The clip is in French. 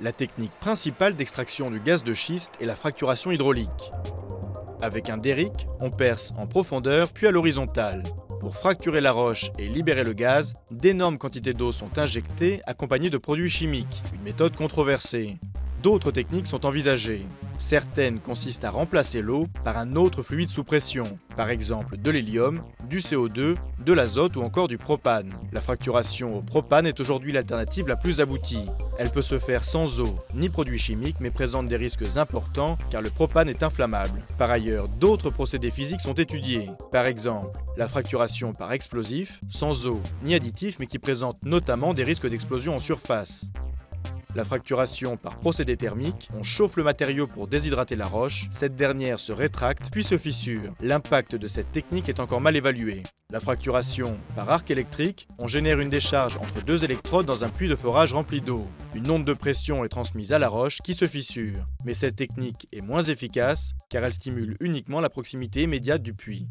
La technique principale d'extraction du gaz de schiste est la fracturation hydraulique. Avec un derrick, on perce en profondeur puis à l'horizontale. Pour fracturer la roche et libérer le gaz, d'énormes quantités d'eau sont injectées accompagnées de produits chimiques, une méthode controversée. D'autres techniques sont envisagées. Certaines consistent à remplacer l'eau par un autre fluide sous pression, par exemple de l'hélium, du CO2, de l'azote ou encore du propane. La fracturation au propane est aujourd'hui l'alternative la plus aboutie. Elle peut se faire sans eau ni produits chimiques mais présente des risques importants car le propane est inflammable. Par ailleurs, d'autres procédés physiques sont étudiés. Par exemple, la fracturation par explosif, sans eau ni additifs mais qui présente notamment des risques d'explosion en surface. La fracturation par procédé thermique, on chauffe le matériau pour déshydrater la roche, cette dernière se rétracte puis se fissure. L'impact de cette technique est encore mal évalué. La fracturation par arc électrique, on génère une décharge entre deux électrodes dans un puits de forage rempli d'eau. Une onde de pression est transmise à la roche qui se fissure. Mais cette technique est moins efficace car elle stimule uniquement la proximité immédiate du puits.